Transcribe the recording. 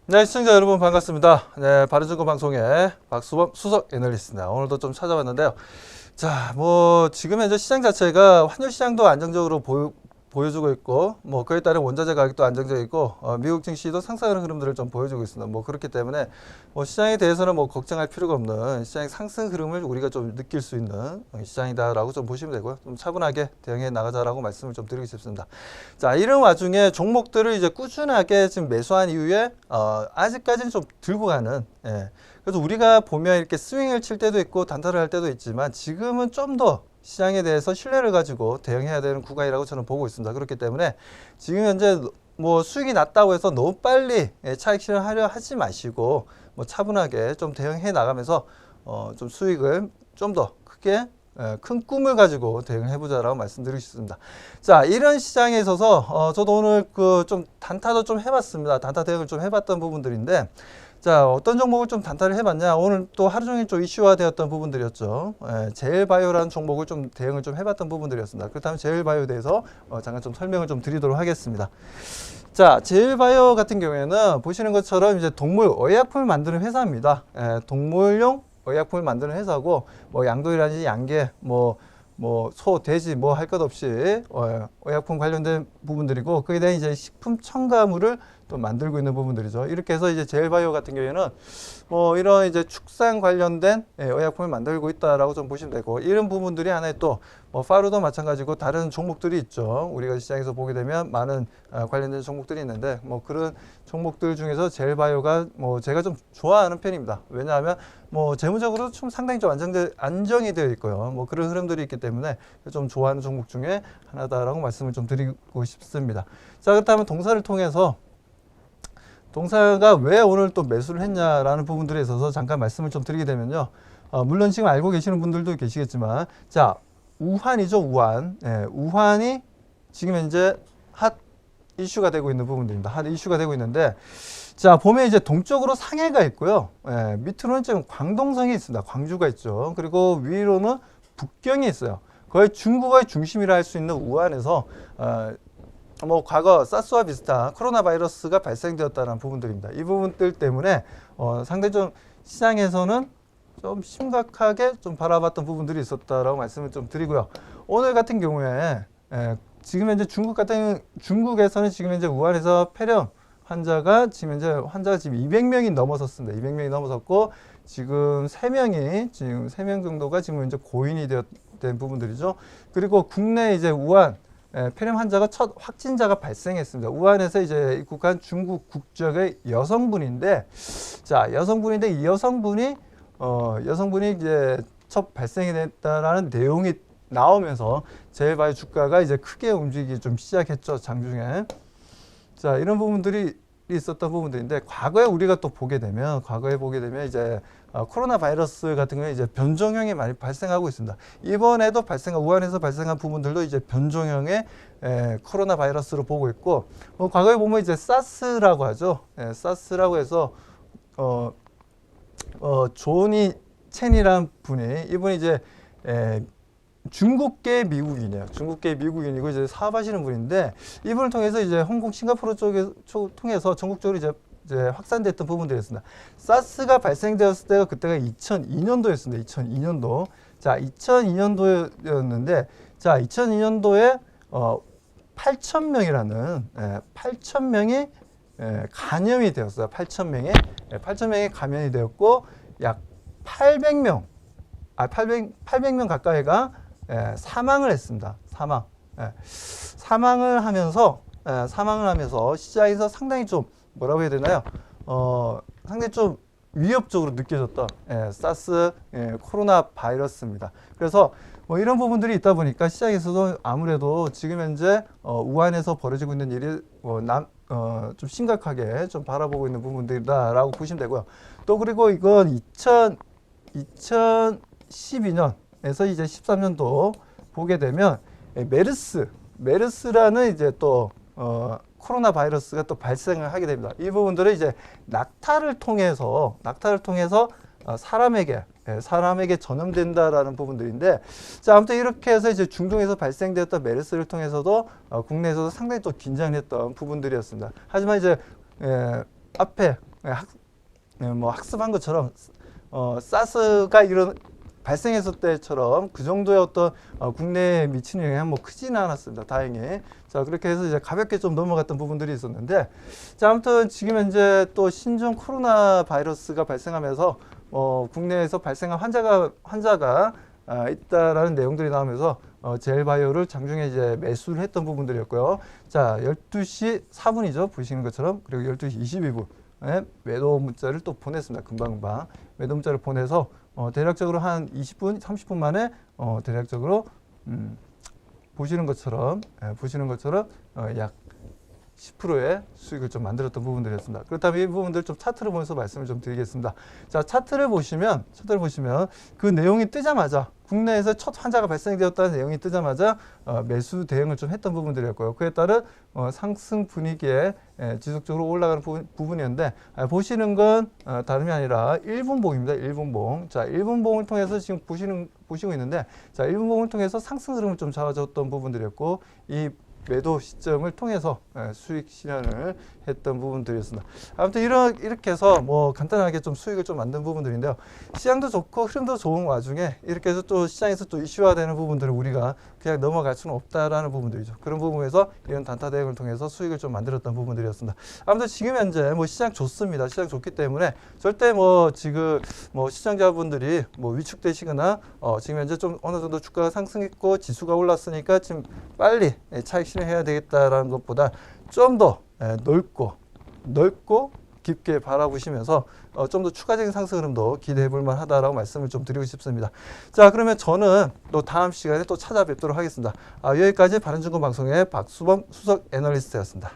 네, 시청자 여러분 반갑습니다. 네, 바른정보 방송의 박수범 수석 애널리스트입니다. 오늘도 좀 찾아봤는데요. 자, 뭐 지금 현재 시장 자체가 환율 시장도 안정적으로 보여주고 있고, 뭐 그에 따른 원자재 가격도 안정적이고 있고, 미국 증시도 상승하는 흐름들을 좀 보여주고 있습니다. 뭐 그렇기 때문에 뭐 시장에 대해서는 뭐 걱정할 필요가 없는 시장의 상승 흐름을 우리가 좀 느낄 수 있는 시장이다라고 좀 보시면 되고요. 좀 차분하게 대응해 나가자라고 말씀을 좀 드리고 싶습니다. 자, 이런 와중에 종목들을 이제 꾸준하게 지금 매수한 이후에 아직까지는 좀 들고 가는. 그래서 우리가 보면 이렇게 스윙을 칠 때도 있고 단타를 할 때도 있지만 지금은 좀 더 시장에 대해서 신뢰를 가지고 대응해야 되는 구간이라고 저는 보고 있습니다. 그렇기 때문에 지금 현재 뭐 수익이 났다고 해서 너무 빨리 차익 실현하려 하지 마시고 뭐 차분하게 좀 대응해 나가면서 좀 수익을 좀 더 크게 큰 꿈을 가지고 대응해 보자라고 말씀드리고 싶습니다. 자, 이런 시장에 있어서 저도 오늘 그 좀 단타도 좀 해봤습니다. 단타 대응을 좀 해봤던 부분들인데, 자, 어떤 종목을 좀 단타를 해봤냐? 오늘 또 하루 종일 좀 이슈화 되었던 부분들이었죠. 제일바이오라는 종목을 좀 대응을 좀 해봤던 부분들이었습니다. 그렇다면 제일바이오에 대해서 잠깐 좀 설명을 좀 드리도록 하겠습니다. 자, 제일바이오 같은 경우에는 보시는 것처럼 이제 동물 의약품을 만드는 회사입니다. 동물용 의약품을 만드는 회사고, 뭐 양도이라든지 양계, 뭐 소, 돼지 뭐 할 것 없이 의약품 관련된 부분들이고, 거기에 대한 이제 식품 첨가물을 또 만들고 있는 부분들이죠. 이렇게 해서 이제 제일바이오 같은 경우에는 뭐 이런 이제 축산 관련된 의약품을 만들고 있다라고 좀 보시면 되고, 이런 부분들이 하나의 또 뭐 파루도 마찬가지고 다른 종목들이 있죠. 우리가 시장에서 보게 되면 많은 관련된 종목들이 있는데, 뭐 그런 종목들 중에서 제일바이오가 뭐 제가 좀 좋아하는 편입니다. 왜냐하면 뭐 재무적으로 좀 상당히 좀 안정이 되어 있고요. 뭐 그런 흐름들이 있기 때문에 좀 좋아하는 종목 중에 하나다라고 말씀을 좀 드리고 싶습니다. 자, 그렇다면 동사를 통해서 동사가 왜 오늘 또 매수를 했냐라는 부분들에 있어서 잠깐 말씀을 좀 드리게 되면요. 물론 지금 알고 계시는 분들도 계시겠지만, 자, 우한이죠, 우한. 우한이 지금 현재 핫 이슈가 되고 있는 부분들입니다. 핫 이슈가 되고 있는데, 자, 보면 이제 동쪽으로 상해가 있고요. 밑으로는 지금 광동성이 있습니다. 광주가 있죠. 그리고 위로는 북경이 있어요. 거의 중국의 중심이라 할 수 있는 우한에서, 뭐 과거 사스와 비슷한 코로나 바이러스가 발생되었다는 부분들입니다. 이 부분들 때문에 상당히 좀 시장에서는 좀 심각하게 좀 바라봤던 부분들이 있었다라고 말씀을 좀 드리고요. 오늘 같은 경우에 지금 현재 중국에서는 지금 현재 우한에서 폐렴 환자가 지금 200명이 넘어섰습니다. 200명이 넘어섰고 지금 3명 정도가 지금 현재 고인이 된 부분들이죠. 그리고 국내 이제 우한 폐렴 환자가 첫 확진자가 발생했습니다. 우한에서 이제 입국한 중국 국적의 여성분인데, 자, 이 여성분이 이제 첫 발생이 됐다라는 내용이 나오면서 제일바이오 주가가 이제 크게 움직이기 좀 시작했죠, 장중에. 자, 이런 부분들이 있었던 부분들인데, 과거에 보게 되면 이제 코로나 바이러스 같은 경우에 이제 변종형이 많이 발생하고 있습니다. 이번에도 우한에서 발생한 부분들도 이제 변종형의 코로나 바이러스로 보고 있고, 과거에 보면 이제 사스라고 하죠. 사스라고 해서 조니 첸이라는 이분이 이제 중국계 미국인이고 이제 사업하시는 분인데, 이분을 통해서 이제 홍콩, 싱가포르 통해서 전국적으로 이제 확산됐던 부분들이었습니다. 사스가 발생되었을 때가 그때가 2002년도였습니다. 2002년도. 자, 2002년도였는데, 자, 2002년도에 8,000명이 감염이 되었어요. 8,000명이 감염이 되었고, 약 800명 가까이가 사망을 했습니다. 사망을 하면서 시장에서 상당히 좀 뭐라고 해야 되나요? 상당히 좀 위협적으로 느껴졌던 사스 코로나 바이러스입니다. 그래서 뭐 이런 부분들이 있다 보니까 시장에서도 아무래도 지금 현재 우한에서 벌어지고 있는 일이 좀 심각하게 좀 바라보고 있는 부분들이다라고 보시면 되고요. 또 그리고 이건 2012년에서 이제 13년도 보게 되면 메르스라는 이제 또 코로나 바이러스가 또 발생을 하게 됩니다. 이 부분들은 이제 낙타를 통해서 사람에게 전염된다라는 부분들인데, 자, 아무튼 이렇게 해서 이제 중동에서 발생되었던 메르스를 통해서도 국내에서도 상당히 또 긴장했던 부분들이었습니다. 하지만 이제 앞에 뭐 학습한 것처럼 사스가 이런 발생했을 때처럼 그 정도의 어떤 국내에 미치는 영향은 뭐 크지는 않았습니다. 다행히. 자, 그렇게 해서 이제 가볍게 좀 넘어갔던 부분들이 있었는데, 자, 아무튼 지금 현재 또 신종 코로나 바이러스가 발생하면서 국내에서 발생한 환자가 있다라는 내용들이 나오면서 젤바이오를 장중에 이제 매수를 했던 부분들이었고요. 자, 12시 4분이죠. 보시는 것처럼. 그리고 12시 22분에 매도 문자를 또 보냈습니다. 금방금방. 매도 문자를 보내서 대략적으로 한 20분, 30분 만에 대략적으로 보시는 것처럼 약 10%의 수익을 좀 만들었던 부분들이었습니다. 그렇다면 이 부분들 좀 차트를 보면서 말씀을 좀 드리겠습니다. 자, 차트를 보시면 그 내용이 뜨자마자 국내에서 첫 환자가 발생되었다는 내용이 뜨자마자 매수 대응을 좀 했던 부분들이었고요. 그에 따른 상승 분위기에 지속적으로 올라가는 부분이었는데 보시는 건 다름이 아니라 1분봉입니다. 1분봉. 자, 1분봉을 통해서 지금 보시고 있는데 자, 1분봉을 통해서 상승 흐름을 좀 잡아줬던 부분들이었고 이 매도 시점을 통해서 수익 실현을 했던 부분들이었습니다. 아무튼 이렇게 해서 뭐 간단하게 좀 수익을 좀 만든 부분들인데요. 시장도 좋고 흐름도 좋은 와중에 이렇게 해서 또 시장에서 또 이슈화되는 부분들을 우리가 그냥 넘어갈 수는 없다라는 부분들이죠. 그런 부분에서 이런 단타 대응을 통해서 수익을 좀 만들었던 부분들이었습니다. 아무튼 지금 현재 뭐 시장 좋습니다. 시장 좋기 때문에 절대 뭐 지금 뭐 시청자분들이 뭐 위축되시거나 지금 현재 좀 어느 정도 주가가 상승했고 지수가 올랐으니까 지금 빨리 차익 실현해야 되겠다라는 것보다 좀 더 넓고 깊게 바라보시면서 좀 더 추가적인 상승 흐름도 기대해 볼 만하다라고 말씀을 좀 드리고 싶습니다. 자, 그러면 저는 또 다음 시간에 또 찾아뵙도록 하겠습니다. 여기까지 바른증권 방송의 박수범 수석 애널리스트였습니다.